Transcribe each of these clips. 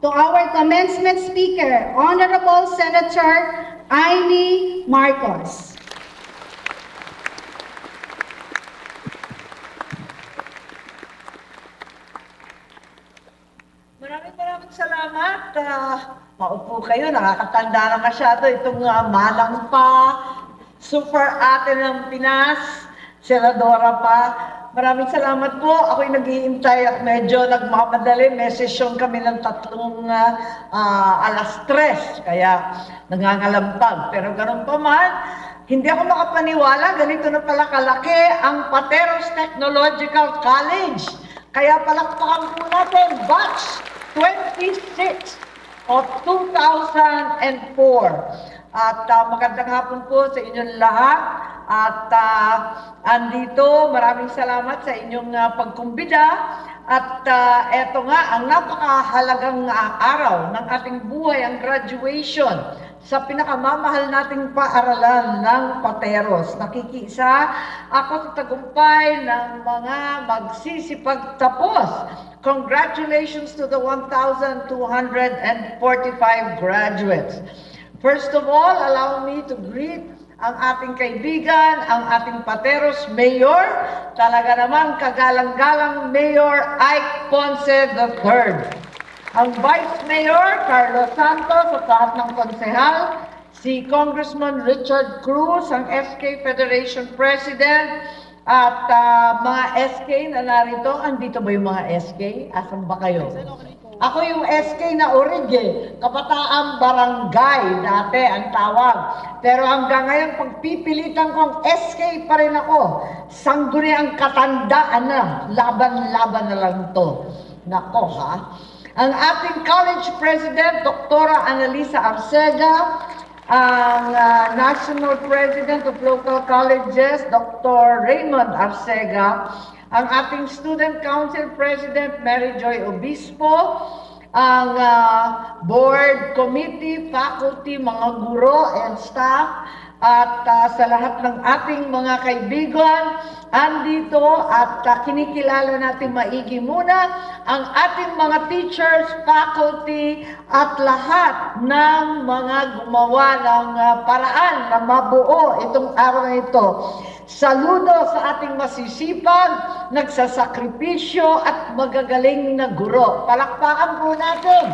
to our commencement speaker, Honorable Senator Amy Marcos. Maraming salamat. Maupo kayo, nakakatanda na masyado itong malang pa, super ate ng Pinas, senadora pa. Maraming salamat po. Ako'y nag-iintay at medyo nagmamadali. May sesyon kami ng 3:00, kaya nangangalampag. Pero ganun pa man, hindi ako makapaniwala. Ganito na pala kalaki ang Pateros Technological College. Kaya palakpakan po natin, batch 26 of 2004. At magandang hapon po sa inyong lahat. At andito, maraming salamat sa inyong pagkumbida. At eto nga, ang napakahalagang araw ng ating buhay, ang graduation sa pinakamamahal nating paaralan ng Pateros. Nakikiisa ako sa tagumpay ng mga magsisipagtapos. Congratulations to the 1,245 graduates. First of all, allow me to greet ang ating kaibigan, ang ating Pateros Mayor, talaga naman kagalang-galang Mayor Ike Ponce III. Ang Vice Mayor, Carlos Santos, at lahat ng konsehal, si Congressman Richard Cruz, ang SK Federation President, at mga SK na narito. Andito ba yung mga SK? Asan ba kayo? Ako yung SK na orige, Kapataang Barangay, dati ang tawag. Pero hanggang ngayon, pagpipilitan kong SK pa rin ako. Sangguniang katandaan na, laban-laban na lang to. Nako ha. Ang ating college president, Dr. Annalisa Arcega, ang National President of Local Colleges, Dr. Raymond Arcega, ang ating Student Council President, Mary Joy Obispo, ang board, committee, faculty, mga guro and staff, at sa lahat ng ating mga kaibigan, andito at kinikilala natin maigi muna ang ating mga teachers, faculty, at lahat ng mga gumawa ng paraan na mabuo itong araw na ito. Saludo sa ating masisipag, nagsasakripisyo at magagaling na guro. Palakpakan po natin.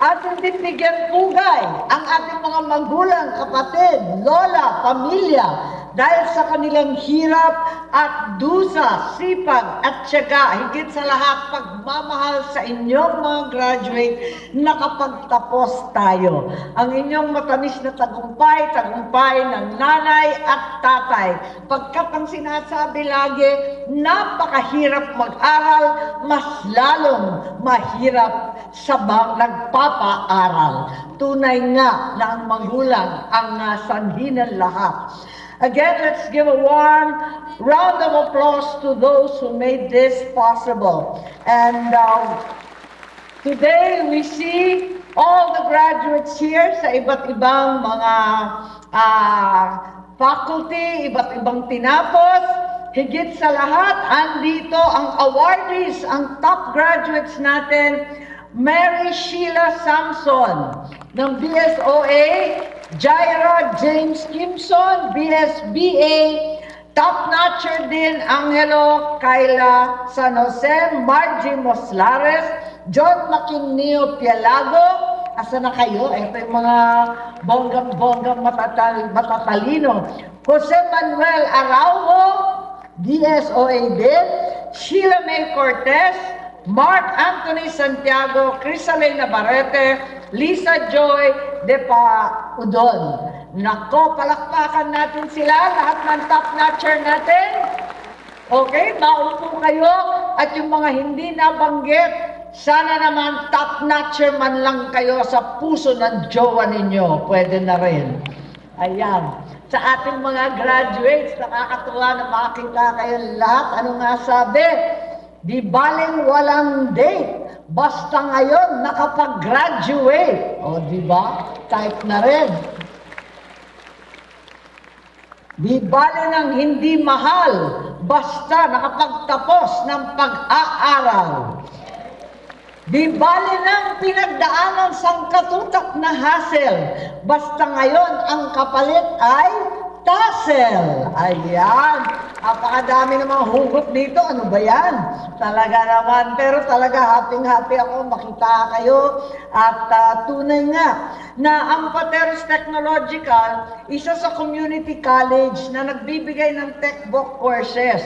Ating bibigyan pugay ang ating mga magulang, kapatid, lola, pamilya, dahil sa kanilang hirap at dusa, sipag at tiyaga, higit sa lahat pagmamahal sa inyong mga graduate, nakapagtapos tayo. Ang inyong matamis na tagumpay, tagumpay ng nanay at tatay. Pagkat ang sinasabi lagi, napakahirap mag-aral, mas lalong mahirap sa nagpapaaral. Tunay nga na ang magulang ang sanhi ng lahat. Again, let's give a warm round of applause to those who made this possible. And today we see all the graduates here sa iba't ibang mga faculty, iba't ibang tinapos. Higit sa lahat, andito ang awardees, ang top graduates natin, Mary Sheila Samson ng BSOA, Jaira James Kimson, BSBA, top-notcher din Angelo Kayla San Jose, Margie Moslares, John Maquinio Pialago. Asa na kayo? Ito yung mga bonggang-bonggang matatalino. Jose Manuel Araujo, DSOA din, Sheila May Cortez, Mark Anthony Santiago, Crisalena Barrete, Lisa Joy de Paudon. Nako, palakpakan natin sila, lahat ng top-notcher natin. Okay, maupo kayo at yung mga hindi nabanggit, sana naman top-notcher man lang kayo sa puso ng jowa ninyo. Pwede na rin. Ayan. Sa ating mga graduates, nakakatuwa na makakita kayo lahat. Ano nga sabi? Di baling walang date, basta ngayon nakapag-graduate. O, di ba? Type na rin. Di bali ng hindi mahal, basta nakapagtapos ng pag-aaral. Di bali nang pinagdaanan sa katutak na hassle. Basta ngayon, ang kapalit ay tassel. Ayan. Napakadami namang hugot dito. Ano ba yan? Talaga naman. Pero talaga happy ako makita kayo. At tunay nga na ang Pateros Technological, isa sa community college na nagbibigay ng textbook courses.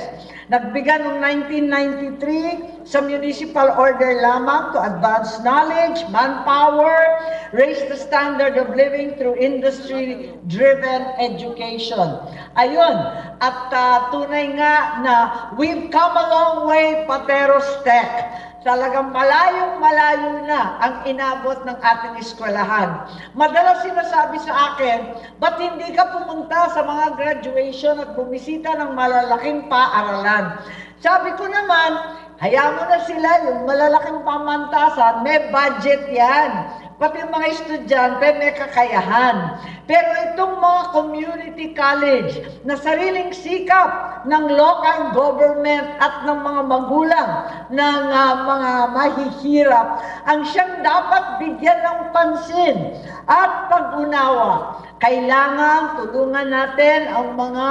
Nagbigay noong 1993 sa municipal order lamang to advance knowledge, manpower, raise the standard of living through industry-driven education. Ayun, at tunay nga na we've come a long way, Pateros Tech. Talagang malayong-malayo na ang inabot ng ating eskwelahan. Madalas sinasabi sa akin, ba't hindi ka pumunta sa mga graduation at bumisita ng malalaking paaralan? Sabi ko naman, hayaan mo na sila, yung malalaking pamantasan, may budget yan. Pati yung mga estudyante may kakayahan. Pero itong mga community college na sariling sikap ng local government at ng mga magulang ng mga mahihirap ang siyang dapat bigyan ng pansin at pag-unawa. Kailangan tulungan natin ang mga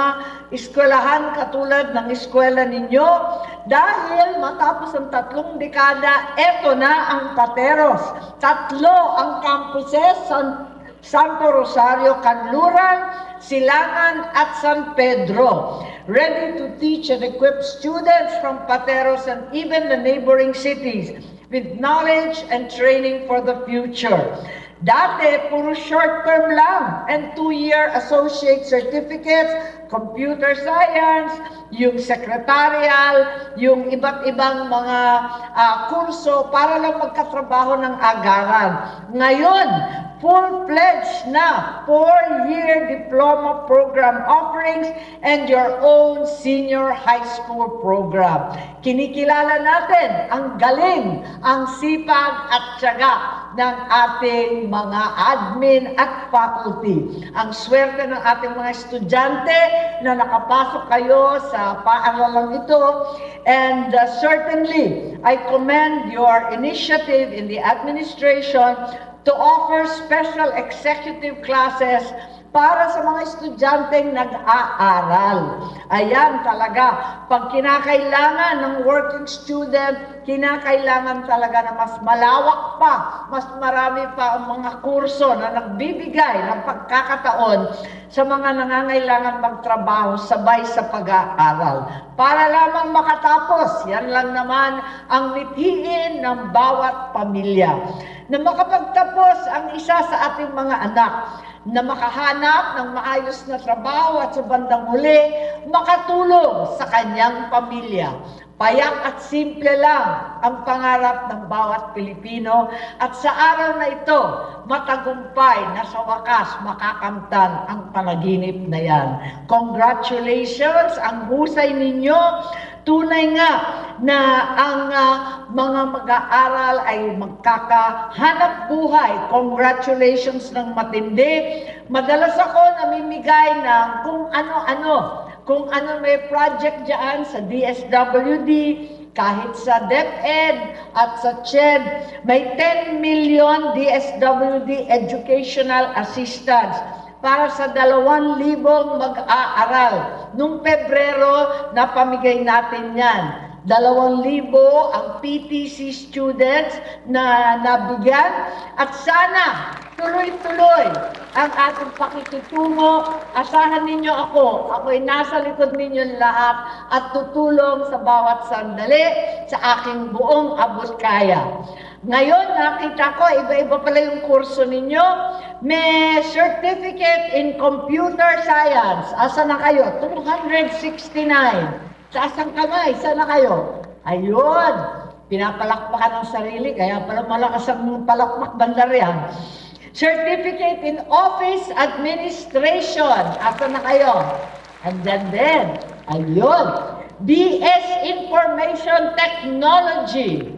eskwelahan katulad ng eskwela ninyo dahil matapos ang 3 dekada, eto na ang Pateros. 3 ang campuses, Santo Rosario, Canluran, Silangan at San Pedro, ready to teach and equip students from Pateros and even the neighboring cities with knowledge and training for the future. Dati, puro short-term lang and 2-year associate certificates, computer science, yung secretarial, yung iba't ibang mga kurso para lang magkatrabaho ng agaran. Ngayon, full-fledged na 4-year diploma program offerings and your own senior high school program. Kinikilala natin ang galing, ang sipag at tiyaga ng ating mga admin at faculty. Ang swerte ng ating mga estudyante na nakapasok kayo sa paaralang ito, and certainly I commend your initiative in the administration to offer special executive classes para sa mga estudyanteng nag-aaral. Ayan talaga, pag kinakailangan ng working student, kinakailangan talaga na mas malawak pa, mas marami pa ang mga kurso na nagbibigay ng pagkakataon sa mga nangangailangan magtrabaho sabay sa pag-aaral. Para lamang makatapos, yan lang naman ang mithiin ng bawat pamilya. Na makapagtapos ang isa sa ating mga anak, na makahanap ng maayos na trabaho at sa bandang huli, makatulong sa kanyang pamilya. Payak at simple lang ang pangarap ng bawat Pilipino at sa araw na ito, matagumpay na sa wakas makakamtan ang panaginip na yan. Congratulations! Ang husay ninyo. Tunay nga na ang mga mag-aaral ay magkakahanap buhay. Congratulations ng matindi. Madalas ako namimigay ng kung ano may project dyan sa DSWD, kahit sa DepEd at sa CHED, may 10 million DSWD educational assistance para sa 2,000 mag-aaral. Noong Pebrero, napamigay natin yan. 2,000 ang PTC students na nabigyan at sana tuloy-tuloy ang ating pakikitungo. Asahan ninyo ako. Ako'y nasa likod ninyo lahat at tutulong sa bawat sandali sa aking buong abot kaya. Ngayon, nakita ko, iba-iba pala yung kurso ninyo. May certificate in computer science. Asa na kayo? 269. Sa asang kamay, saan na kayo? Ayun, pinapalakpakan ng sarili, kaya pala malakas ang palakpak bandar yan. Certificate in Office Administration. Asa na kayo? And then, ayun, BS Information Technology.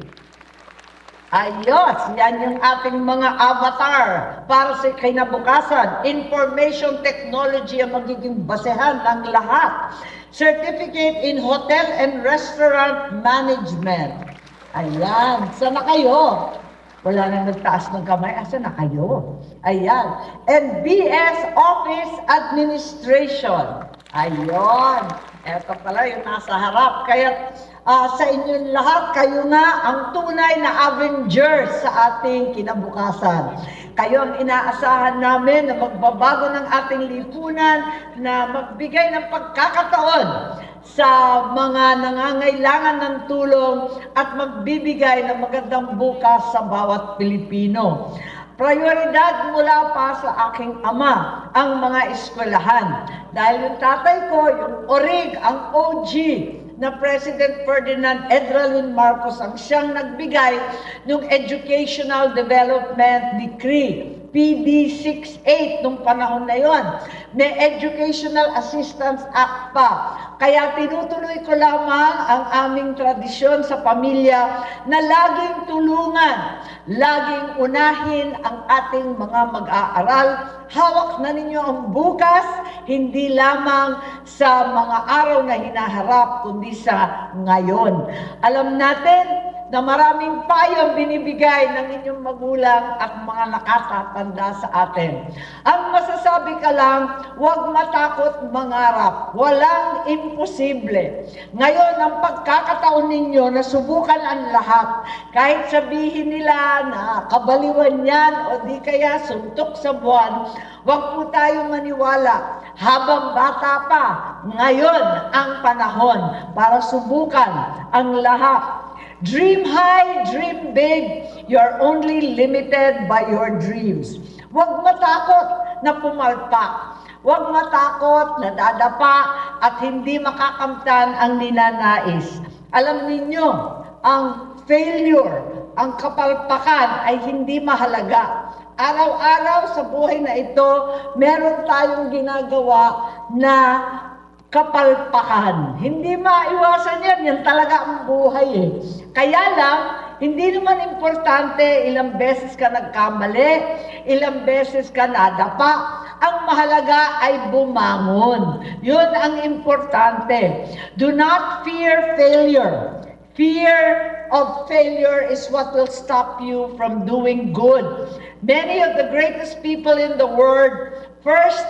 Ayos, yan yung ating mga avatar para sa kinabukasan. Information technology ang magiging basehan ng lahat. Certificate in Hotel and Restaurant Management. Ayan, sana kayo? Wala nang nagtaas ng kamay, asa na kayo? Ayan. And BS Office Administration. Ayun. Ito pala yung nasa harap. Kaya sa inyong lahat, kayo nga ang tunay na Avengers sa ating kinabukasan. Kayo ang inaasahan namin na magbabago ng ating lipunan, na magbigay ng pagkakataon sa mga nangangailangan ng tulong at magbibigay ng magandang bukas sa bawat Pilipino. Prioridad mula pa sa aking ama ang mga eskwelahan. Dahil yung tatay ko, yung ORIG, ang OG na President Ferdinand Edralin Marcos ang siyang nagbigay ng Educational Development Decree, PD 68 nung panahon na yon. May Educational Assistance Act pa. Kaya tinutuloy ko lamang ang aming tradisyon sa pamilya na laging tulungan, laging unahin ang ating mga mag-aaral. Hawak na ninyo ang bukas, hindi lamang sa mga araw na hinaharap, kundi sa ngayon. Alam natin na maraming payo binibigay ng inyong magulang at mga nakatatanda sa atin. Ang masasabi ka lang, huwag matakot mangarap. Walang imposible. Ngayon, ang pagkakataon ninyo na subukan ang lahat, kahit sabihin nila na kabaliwan yan o di kaya suntok sa buwan, huwag po tayong maniwala. Habang bata pa, ngayon ang panahon para subukan ang lahat. Dream high, dream big. You're only limited by your dreams. Huwag matakot na pumalpak. Huwag matakot na dadapa at hindi makakamtan ang ninanais. Alam ninyo, ang failure, ang kapalpakan ay hindi mahalaga. Araw-araw sa buhay na ito, meron tayong ginagawa na kapalpakan. Hindi maiwasan yan. Yan talaga ang buhay eh. Kaya lang, hindi naman importante ilang beses ka nagkamali, ilang beses ka nadapa. Ang mahalaga ay bumangon. Yun ang importante. Do not fear failure. Fear of failure is what will stop you from doing good. Many of the greatest people in the world first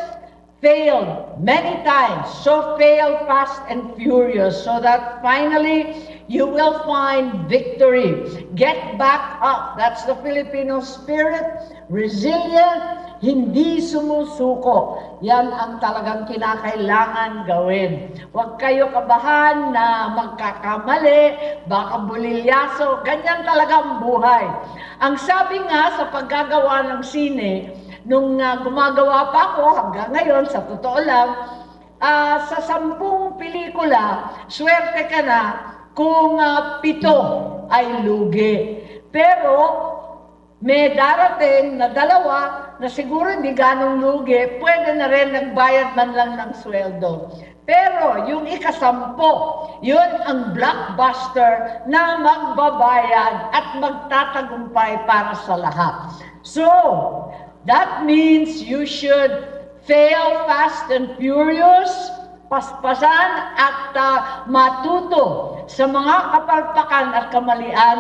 failed many times, so fail fast and furious, so that finally you will find victory. Get back up. That's the Filipino spirit. Resilient, hindi sumusuko. Yan ang talagang kinakailangan gawin. Huwag kayo kabahan na magkakamali, baka bulilyaso. Ganyan talaga ang buhay. Ang sabi nga sa paggagawa ng sine, nung gumagawa pa ako hanggang ngayon, sa totoo lang, sa 10 pelikula, swerte ka na kung 7 ay lugi. Pero may darating na 2 na siguro hindi ganong lugi, pwede na rin nagbayad man lang ng sweldo. Pero yung ika-10, yun ang blockbuster na magbabayad at magtatagumpay para sa lahat. So, that means you should fail fast and furious, paspasan at matuto sa mga kapalpakan at kamalian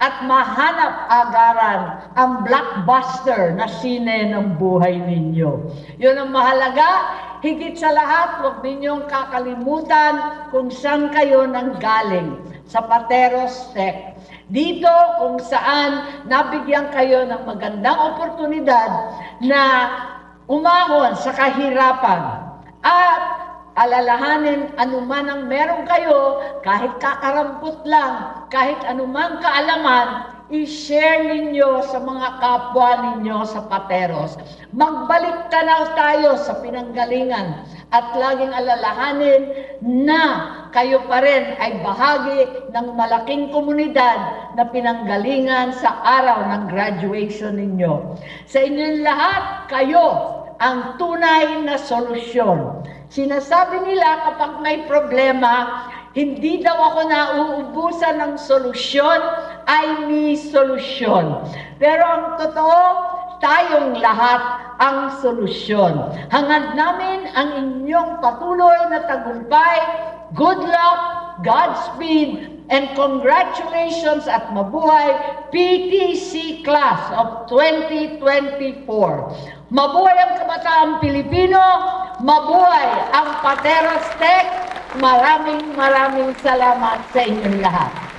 at mahanap agaran ang blockbuster na sine ng buhay ninyo. Yun ang mahalaga. Higit sa lahat, huwag ninyong kakalimutan kung saan kayo nanggaling, sa Pateros Tech. Dito kung saan nabigyan kayo ng magandang oportunidad na umahon sa kahirapan at alalahanin anuman ang meron kayo, kahit kakarampot lang, kahit anumang kaalaman, i-share ninyo sa mga kapwa ninyo sa Pateros. Magbalik tanaw tayo sa pinanggalingan at laging alalahanin na kayo pa rin ay bahagi ng malaking komunidad na pinanggalingan sa araw ng graduation ninyo. Sa inyong lahat, kayo ang tunay na solusyon. Sinasabi nila kapag may problema, hindi daw ako nauubusan ng solusyon, ay may solusyon. Pero ang totoo, tayong lahat ang solusyon. Hangad namin ang inyong patuloy na tagumpay. Good luck, Godspeed, and congratulations at mabuhay PTC class of 2024. Mabuhay ang kabataang Pilipino, mabuhay ang Pateros Tech. Maraming salamat sa inyong lahat.